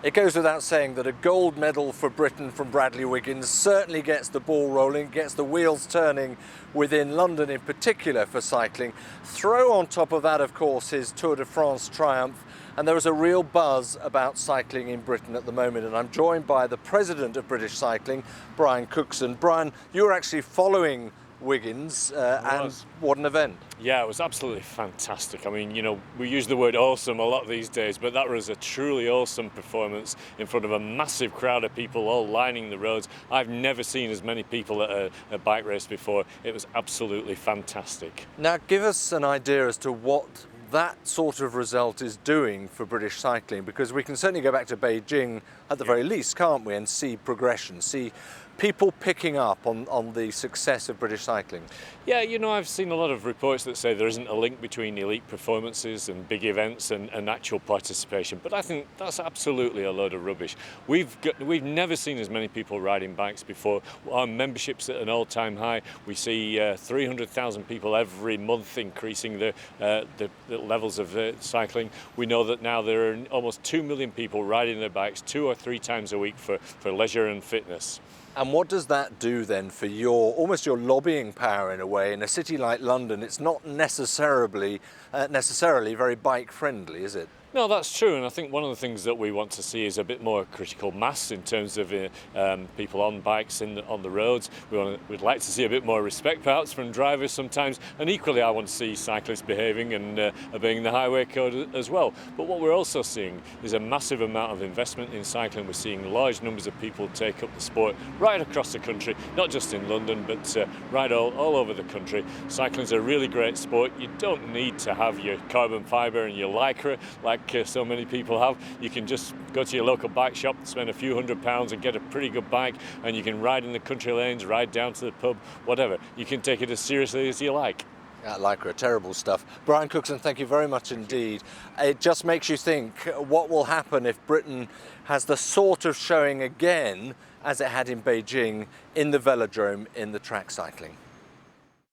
It goes without saying that a gold medal for Britain from Bradley Wiggins certainly gets the ball rolling, gets the wheels turning within London in particular for cycling. Throw on top of that, of course, his Tour de France triumph, and there is a real buzz about cycling in Britain at the moment. And I'm joined by the president of British Cycling, Brian Cookson. Brian, you were actually following Wiggins, and what an event. Yeah, it was absolutely fantastic. I mean, we use the word awesome a lot these days, but that was a truly awesome performance in front of a massive crowd of people all lining the roads. I've never seen as many people at a bike race before. It was absolutely fantastic. Now, give us an idea as to what that sort of result is doing for British cycling, because we can certainly go back to Beijing at the very least, can't we, and see progression, see people picking up on the success of British cycling. Yeah, I've seen a lot of reports that say there isn't a link between elite performances and big events and actual participation, but I think that's absolutely a load of rubbish. We've never seen as many people riding bikes before. Our membership's at an all-time high. We see 300,000 people every month increasing the levels of cycling. We know that now there are almost 2 million people riding their bikes 2 or 3 times a week for leisure and fitness. And what does that do then for almost your lobbying power in a way? In a city like London, it's not necessarily very bike friendly, is it? No, that's true, and I think one of the things that we want to see is a bit more critical mass in terms of people on bikes on the roads. We'd like to see a bit more respect perhaps from drivers sometimes, and equally I want to see cyclists behaving and obeying the highway code as well. But what we're also seeing is a massive amount of investment in cycling. We're seeing large numbers of people take up the sport right across the country, not just in London, but right all over the country. Cycling's a really great sport. You don't need to have your carbon fibre and your lycra like so many people have. You can just go to your local bike shop, spend a few £100 and get a pretty good bike, and you can ride in the country lanes, ride down to the pub, whatever. You can take it as seriously as you like. Yeah, lycra, terrible stuff. Brian Cookson, thank you very much indeed. It just makes you think what will happen if Britain has the sort of showing again as it had in Beijing in the velodrome in the track cycling.